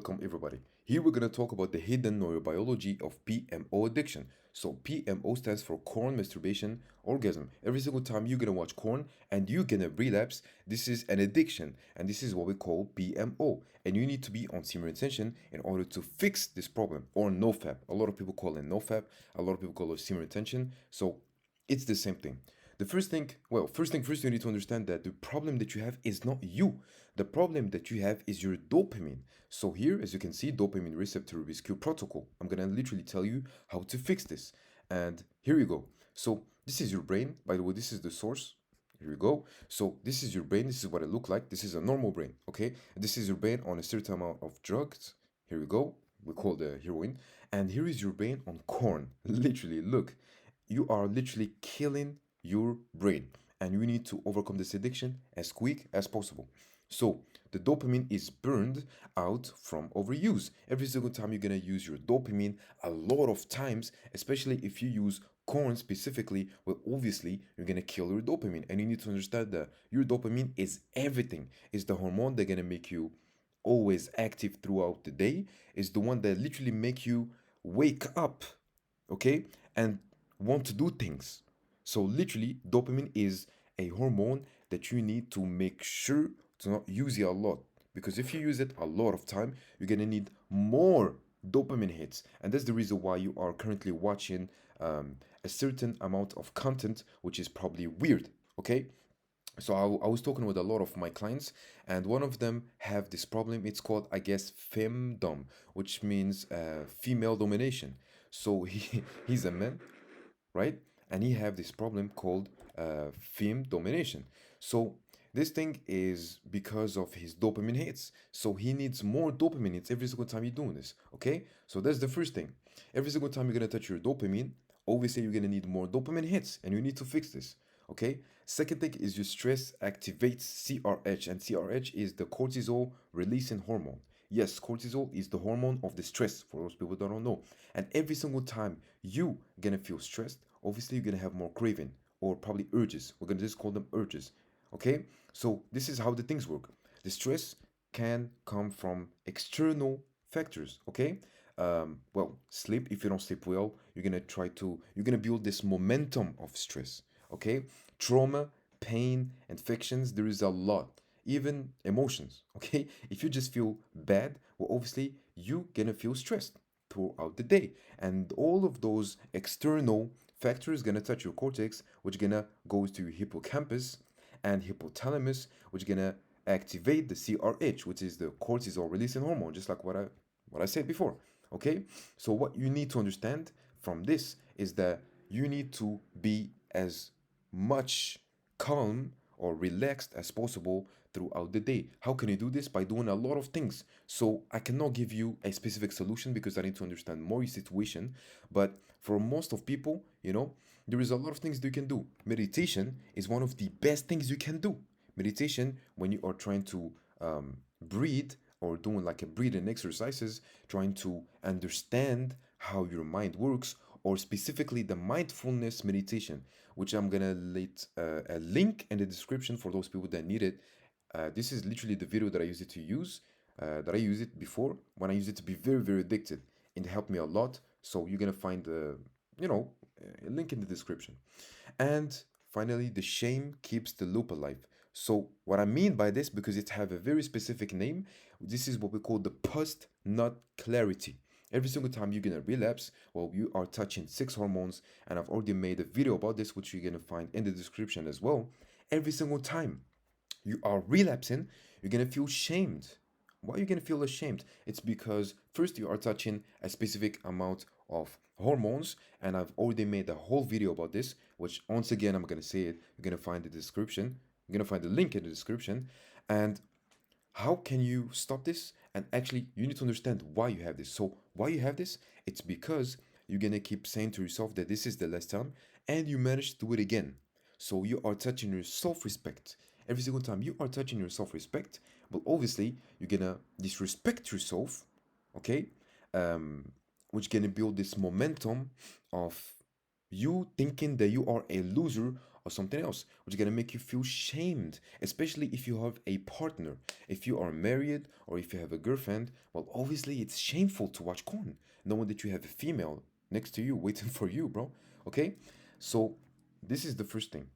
Welcome everybody. Here we're going to talk about the hidden neurobiology of PMO addiction. So PMO stands for corn masturbation orgasm. Every single time you're going to watch corn and you're going to relapse, this is an addiction and this is what we call PMO. And you need to be on semen retention in order to fix this problem, or NoFap. A lot of people call it NoFap, a lot of people call it semen retention. So it's the same thing. First, you need to understand that the problem that you have is not you. The problem that you have is your dopamine. So here, as you can see, dopamine receptor rescue protocol. I'm gonna literally tell you how to fix this. And here you go. So this is your brain. By the way, this is the source. Here you go. So this is your brain. This is what it looked like. This is a normal brain. Okay. This is your brain on a certain amount of drugs. Here we go. We call the heroin. And here is your brain on corn. Literally, look. You are literally killing your brain, and you need to overcome this addiction as quick as possible. So the dopamine is burned out from overuse. Every single time you're gonna use your dopamine a lot of times, especially if you use corn specifically, well, obviously you're gonna kill your dopamine. And you need to understand that your dopamine is everything. It's the hormone that's gonna make you always active throughout the day. It's the one that literally make you wake up, okay, and want to do things. So literally, dopamine is a hormone that you need to make sure to not use it a lot. Because if you use it a lot of time, you're gonna need more dopamine hits. And that's the reason why you are currently watching a certain amount of content, which is probably weird. Okay? So I was talking with a lot of my clients, and one of them have this problem. It's called, I guess, femdom, which means female domination. So he's a man, right? And he have this problem called film domination. So this thing is because of his dopamine hits. So he needs more dopamine hits every single time you're doing this. Okay? So that's the first thing. Every single time you're gonna touch your dopamine, obviously you're gonna need more dopamine hits, and you need to fix this. Okay? Second thing is your stress activates CRH, and CRH is the cortisol releasing hormone. Yes, cortisol is the hormone of the stress for those people that don't know. And every single time you gonna feel stressed, obviously you're gonna have more craving or probably urges. We're gonna just call them urges. Okay? So this is how the things work. The stress can come from external factors. Okay? Sleep. If you don't sleep well, you're gonna build this momentum of stress. Okay? Trauma, pain, infections, there is a lot. Even emotions. Okay? If you just feel bad, well, obviously you're gonna feel stressed throughout the day, and all of those external factors gonna touch your cortex, which gonna go to your hippocampus and hypothalamus, which gonna activate the CRH, which is the cortisol releasing hormone, just like what I said before. Okay, so what you need to understand from this is that you need to be as much calm or relaxed as possible throughout the day. How can you do this? By doing a lot of things. So I cannot give you a specific solution because I need to understand more your situation. But for most of people, there is a lot of things that you can do. Meditation is one of the best things you can do. Meditation, when you are trying to breathe or doing like a breathing exercises, trying to understand how your mind works, or specifically the mindfulness meditation, which I'm gonna let a link in the description for those people that need it. This is literally the video that I use it to use, that I used it before when I used it to be very, very addicted. And it helped me a lot. So you're gonna find you know, a link in the description. And finally, the shame keeps the loop alive. So what I mean by this, because it have a very specific name, this is what we call the post-nut clarity. Every single time you're gonna relapse, well, you are touching six hormones, and I've already made a video about this, which you're gonna find in the description as well. Every single time you are relapsing, you're gonna feel shamed. Why are you gonna feel ashamed? It's because first you are touching a specific amount of hormones, and I've already made a whole video about this, which once again I'm gonna say it. You're gonna find the description. You're gonna find the link in the description. And how can you stop this? And actually, you need to understand why you have this. So why you have this? It's because you're gonna keep saying to yourself that this is the last time, and you manage to do it again. So you are touching your self-respect. Every single time you are touching your self-respect, well, obviously you're gonna disrespect yourself, okay? Um, which gonna build this momentum of you thinking that you are a loser or something else, which is gonna make you feel shamed, especially if you have a partner. If you are married or if you have a girlfriend, well, obviously it's shameful to watch porn, knowing that you have a female next to you waiting for you, bro. Okay? So this is the first thing.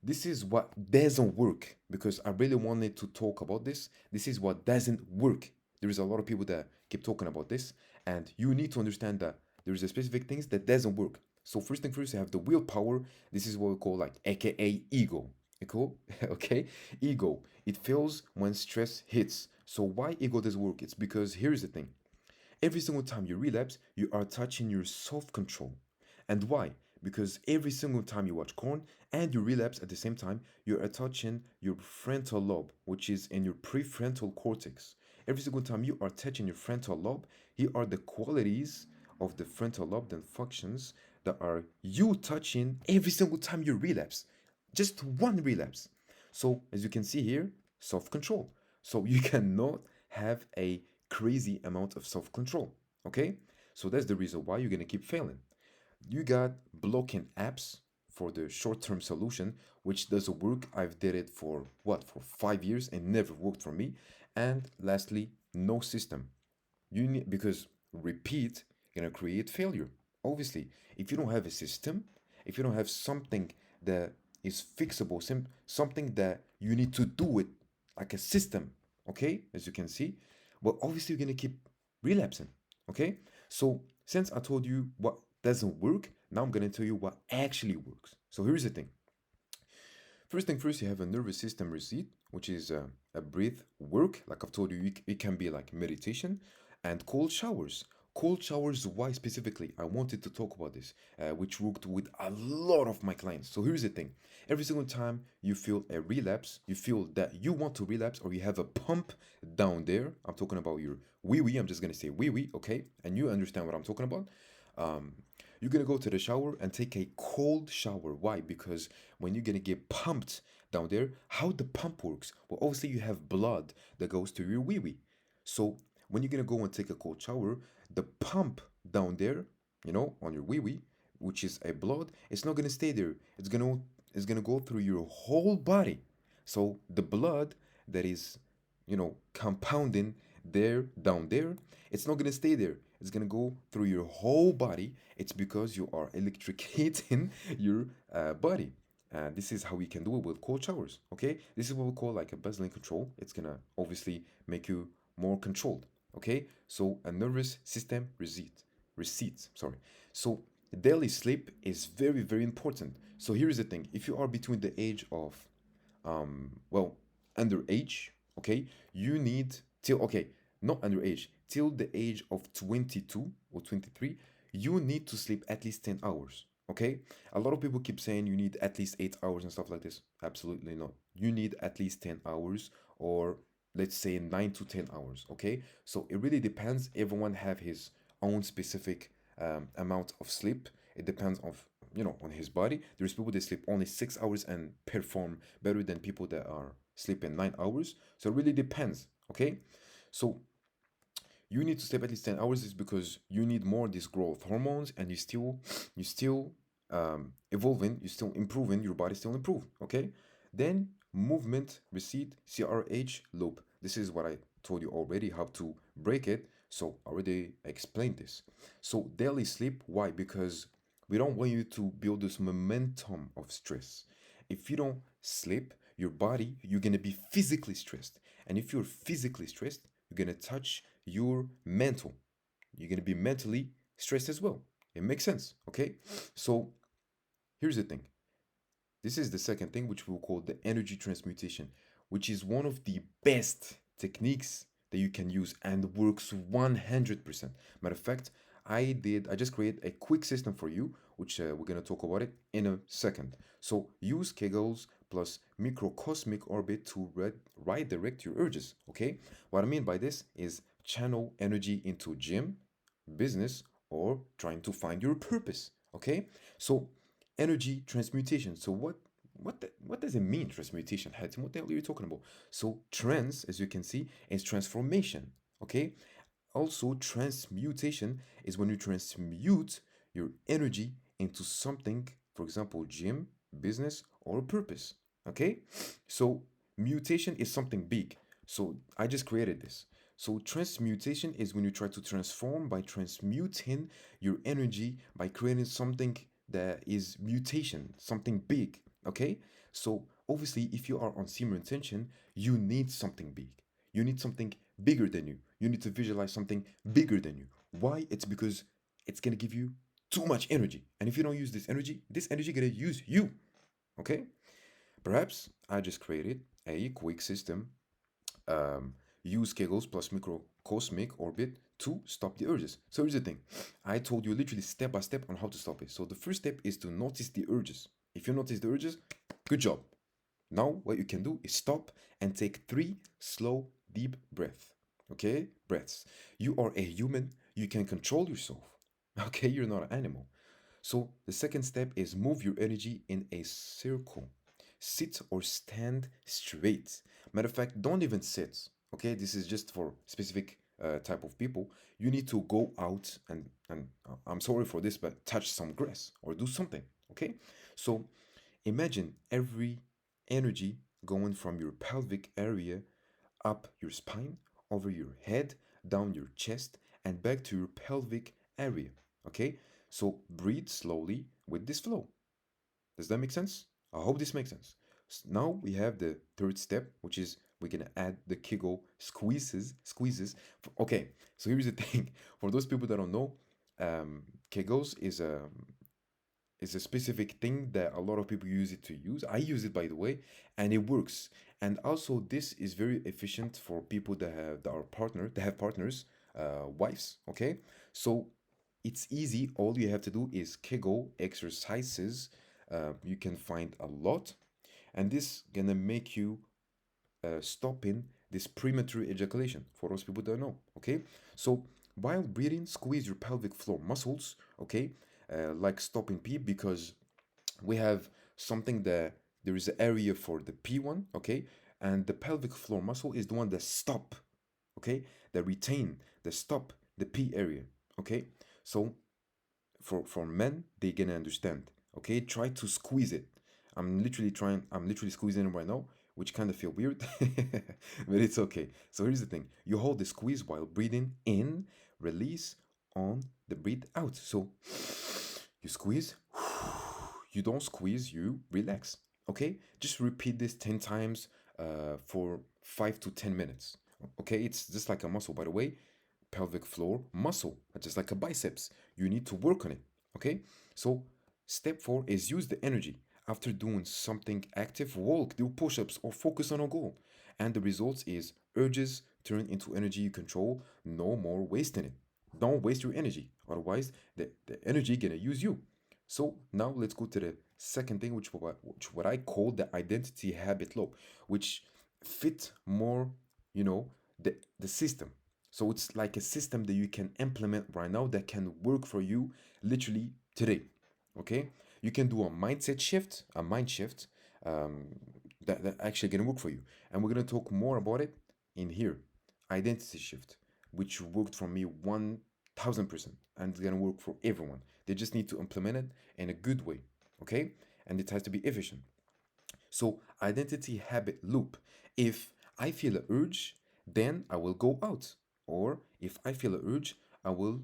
This is what doesn't work because I really wanted to talk about this. This is what doesn't work. There is a lot of people that keep talking about this, and you need to understand that there is a specific things that doesn't work. So first thing first, you have the willpower. This is what we call like AKA ego. Ego, okay? Ego. It fails when stress hits. So why ego doesn't work? It's because here's the thing. Every single time you relapse, you are touching your self control. And why? Because every single time you watch porn and you relapse at the same time, you are touching your frontal lobe, which is in your prefrontal cortex. Every single time you are touching your frontal lobe, here are the qualities of the frontal lobe and functions that are you touching every single time you relapse. Just one relapse. So, as you can see here, self control. So, you cannot have a crazy amount of self control. Okay? So, that's the reason why you're going to keep failing. You got blocking apps for the short-term solution, which doesn't work. I've did it for what, for 5 years and never worked for me. And lastly, no system. You need, because repeat gonna create failure. Obviously, if you don't have a system, if you don't have something that is fixable, something that you need to do it like a system, okay, as you can see, well, obviously you're gonna keep relapsing. Okay, so since I told you what doesn't work, now I'm gonna tell you what actually works. So here's the thing. First thing first, you have a nervous system receipt, which is a breath work. Like I've told you, it can be like meditation and cold showers. Cold showers, why specifically? I wanted to talk about this, which worked with a lot of my clients. So here's the thing. Every single time you feel a relapse, you feel that you want to relapse or you have a pump down there. I'm talking about your wee wee. I'm just going to say wee wee, okay? And you understand what I'm talking about. Um, you're gonna go to the shower and take a cold shower. Why? Because when you're gonna get pumped down there, how the pump works? Well, obviously you have blood that goes to your wee wee. So when you're gonna go and take a cold shower, the pump down there, on your wee wee, which is a blood, it's not gonna stay there. It's gonna go through your whole body. So the blood that is, compounding there down there, it's not gonna stay there. It's gonna go through your whole body. It's because you are electrocuting your body. This is how we can do it with cold showers. Okay, this is what we call like a baseline control. It's gonna obviously make you more controlled. Okay, so a nervous system receipts. Sorry. So daily sleep is very very important. So here's the thing: if you are between the age of well, underage, okay, you need till, okay, not underage, till the age of 22 or 23, you need to sleep at least 10 hours, okay? A lot of people keep saying you need at least 8 hours and stuff like this. Absolutely not. You need at least 10 hours, or let's say 9 to 10 hours, okay? So it really depends. Everyone have his own specific amount of sleep. It depends on his body. There's people that sleep only 6 hours and perform better than people that are sleeping 9 hours. So it really depends. Okay, so you need to sleep at least 10 hours is because you need more these growth hormones, and you still evolving, you still improving, your body still improve. Okay, then movement receipt CRH loop. This is what I told you already how to break it. So I already explained this. So daily sleep, why? Because we don't want you to build this momentum of stress. If you don't sleep, your body, you're gonna be physically stressed. And if you're physically stressed, you're gonna touch your mental. You're gonna be mentally stressed as well. It makes sense, okay? So here's the thing. This is the second thing, which we'll call the energy transmutation, which is one of the best techniques that you can use and works 100%. Matter of fact, I just created a quick system for you, which we're going to talk about it in a second. So use Kegels plus microcosmic orbit to right direct your urges. Okay, what I mean by this is channel energy into gym, business, or trying to find your purpose. Okay, so energy transmutation. So what does it mean, transmutation? Hatim, what the hell are you talking about? So trans, as you can see, is transformation. Okay. Also, transmutation is when you transmute your energy into something, for example, gym, business, or a purpose. Okay? So mutation is something big. So I just created this. So transmutation is when you try to transform by transmuting your energy by creating something that is mutation, something big. Okay? So obviously, if you are on similar intention, you need something big. You need something bigger than you. You need to visualize something bigger than you. Why? It's because it's gonna give you too much energy. And if you don't use this energy gonna use you. Okay? Perhaps I just created a quick system. Um, Use Kegels plus microcosmic orbit to stop the urges. So here's the thing. I told you literally step by step on how to stop it. So the first step is to notice the urges. If you notice the urges, good job. Now what you can do is stop and take three slow, deep breaths. Okay? Breaths. You are a human. You can control yourself. Okay? You're not an animal. So the second step is move your energy in a circle. Sit or stand straight. Matter of fact, don't even sit. Okay, this is just for specific type of people. You need to go out and I'm sorry for this, but touch some grass or do something. Okay, so imagine every energy going from your pelvic area up your spine, over your head, down your chest, and back to your pelvic area. Okay? So breathe slowly with this flow. Does that make sense? I hope this makes sense. Now we have the third step, which is we're gonna add the Kegel squeezes. Okay, so here's the thing. For those people that don't know, Kegels is a specific thing that a lot of people use it to use. I use it by the way, and it works. And also, this is very efficient for people that have partners, wives. Okay, so it's easy. All you have to do is Kegel exercises. You can find a lot, and this gonna make you stopping this premature ejaculation for those people that know. Okay, so while breathing, squeeze your pelvic floor muscles. Okay, like stopping pee because we have something that there is an area for the P one. Okay, and the pelvic floor muscle is the one that stop. Okay, that retain, that stop the P area. Okay, so for men they gonna understand. Okay, try to squeeze it. I'm literally squeezing it right now, which kind of feel weird, but it's okay. So here's the thing: you hold the squeeze while breathing in, release on the breathe out. So you squeeze, you don't squeeze, you relax. Okay, just repeat this 10 times for 5 to 10 minutes. Okay, it's just like a muscle, by the way. Pelvic floor muscle, just like a biceps. You need to work on it. Okay, so step 4 is use the energy. After doing something active, walk, do push ups, or focus on a goal. And the results is urges turn into energy you control, no more wasting it. Don't waste your energy, otherwise, the energy gonna use you. So now let's go to the second thing, which what I call the identity habit loop, which fit more, you know, the system. So it's like a system that you can implement right now that can work for you literally today. Okay, you can do a mindset shift, a mind shift, um, that actually gonna work for you, and we're gonna talk more about it in here. Identity shift, which worked for me 1000%, and it's gonna work for everyone. They just need to implement it in a good way. Okay, and it has to be efficient. So, identity habit loop. If I feel a urge, then I will go out. Or if I feel a urge, I will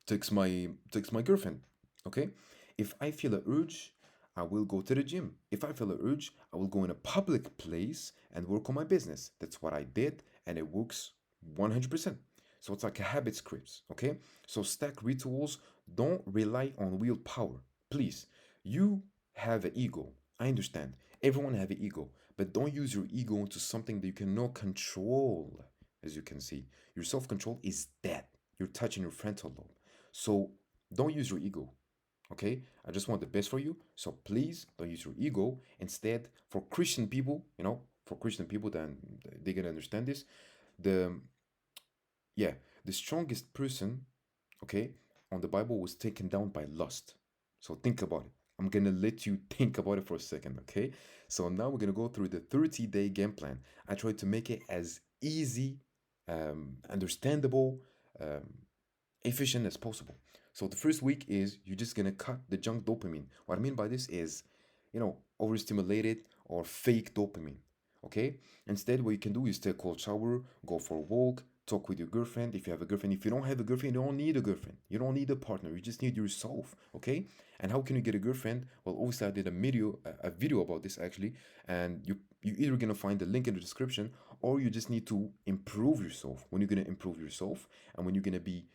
text my girlfriend. Okay? If I feel a urge, I will go to the gym. If I feel a urge, I will go in a public place and work on my business. That's what I did, and it works 100%. So it's like a habit scripts. Okay? So stack rituals. Don't rely on willpower. Please. You have an ego. I understand. Everyone have an ego, but don't use your ego into something that you cannot control. As you can see, your self-control is dead. You're touching your frontal lobe. So don't use your ego. Okay? I just want the best for you. So please don't use your ego. Instead, for Christian people, for Christian people, then they're gonna understand this. The yeah, the strongest person, okay, on the Bible was taken down by lust. So think about it. I'm gonna let you think about it for a second, okay? So now we're gonna go through the 30-day game plan. I tried to make it as easy, understandable, um, efficient as possible. So the first week is you're just gonna cut the junk dopamine. What I mean by this is, overstimulated or fake dopamine. Okay? Instead, what you can do is take a cold shower, go for a walk, talk with your girlfriend if you have a girlfriend. If you don't have a girlfriend, you don't need a girlfriend. You don't need a partner. You just need yourself. Okay? And how can you get a girlfriend? Well, obviously, I did a video about this actually, and you either gonna find the link in the description, or you just need to improve yourself. When you're gonna improve yourself, and when you're gonna be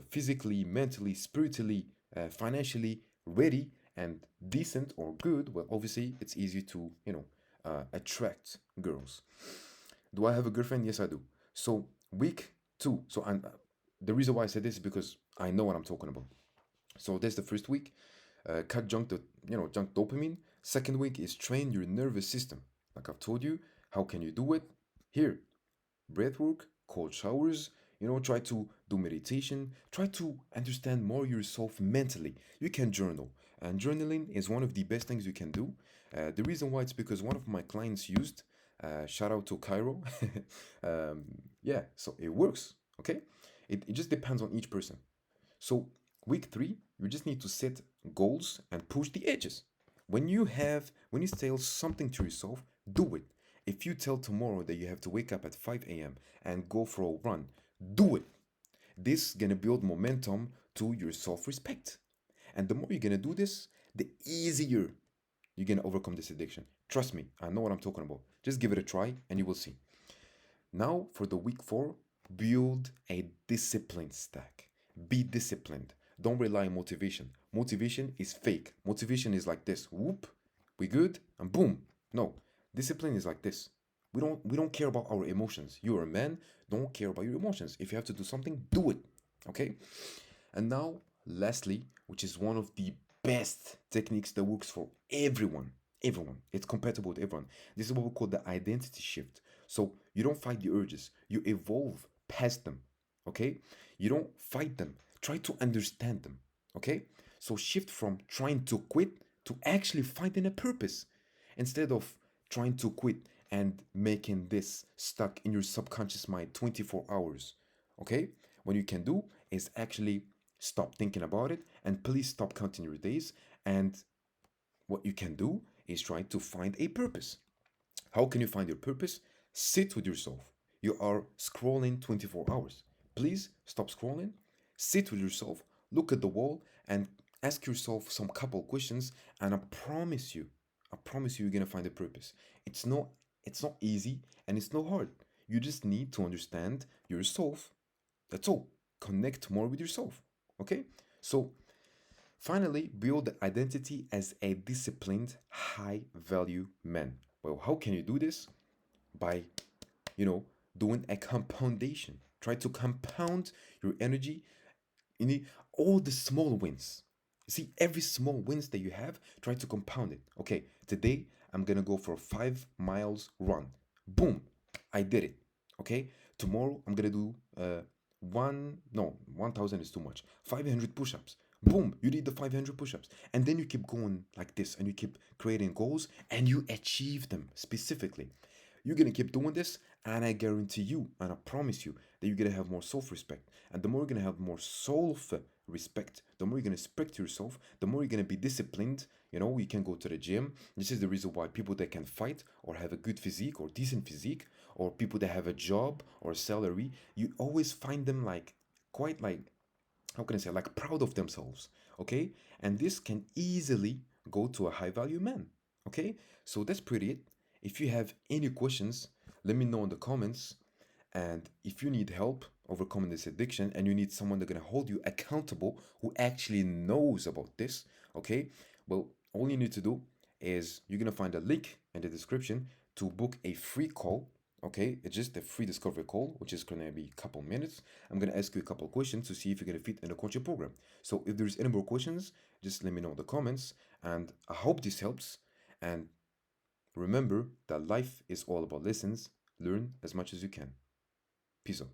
physically, mentally, spiritually, financially ready and decent or good, well, obviously, it's easy to attract girls. Do I have a girlfriend? Yes, I do. So week two. So and the reason why I said this is because I know what I'm talking about. So that's the first week. Cut junk dopamine. Second week is train your nervous system. Like I've told you, how can you do it? Here, breath work, cold showers, try to do meditation, try to understand more yourself mentally. You can journal, and journaling is one of the best things you can do. The reason why it's because one of my clients used, shout out to Cairo. um, yeah, so it works, okay? It just depends on each person. So, week three, you just need to set goals and push the edges. When you tell something to yourself, do it. If you tell tomorrow that you have to wake up at 5 a.m. and go for a run, do it. This is gonna build momentum to your self-respect. And the more you're gonna do this, the easier you're gonna overcome this addiction. Trust me, I know what I'm talking about. Just give it a try and you will see. Now, for the week four, build a discipline stack. Be disciplined. Don't rely on motivation. Motivation is fake. Motivation is like this. Whoop, we good, and boom. No, discipline is like this. We don't care about our emotions. You're a man, don't care about your emotions. If you have to do something, do it. Okay? And now, lastly, which is one of the best techniques that works for everyone. Everyone. It's compatible with everyone. This is what we call the identity shift. So you don't fight the urges, you evolve past them. Okay? You don't fight them. Try to understand them. Okay? So shift from trying to quit to actually finding a purpose instead of trying to quit and making this stuck in your subconscious mind 24 hours. Okay? What you can do is actually stop thinking about it and please stop counting your days. And what you can do is try to find a purpose. How can you find your purpose? Sit with yourself. You are scrolling 24 hours. Please stop scrolling. Sit with yourself, look at the wall, and ask yourself some couple questions. And I promise you, you're gonna find a purpose. It's not easy and it's not hard. You just need to understand yourself. That's all. Connect more with yourself. Okay? So finally, build identity as a disciplined, high value man. Well, how can you do this? By, you know, doing a compoundation. Try to compound your energy in all the small wins. See, every small wins that you have, try to compound it. Okay, today I'm gonna go for a 5 miles run. Boom, I did it. Okay, tomorrow I'm gonna do one, no, 1,000 is too much. 500 push ups. Boom, you did the 500 push ups. And then you keep going like this and you keep creating goals and you achieve them specifically. You're gonna keep doing this, and I guarantee you, and I promise you, that you're gonna have more self-respect. And the more you're gonna have more self-respect, the more you're gonna respect yourself, the more you're gonna be disciplined. You can go to the gym. This is the reason why people that can fight or have a good physique or decent physique, or people that have a job or a salary, you always find them like quite like, how can I say, like proud of themselves. Okay, and this can easily go to a high value man. Okay, so that's pretty it. If you have any questions, let me know in the comments. And if you need help overcoming this addiction and you need someone that's gonna hold you accountable who actually knows about this, okay, well, all you need to do is you're gonna find a link in the description to book a free call. Okay, it's just a free discovery call, which is gonna be a couple minutes. I'm gonna ask you a couple questions to see if you're gonna fit in the coaching program. So if there's any more questions, just let me know in the comments. And I hope this helps. And remember that life is all about lessons. Learn as much as you can. Peace out.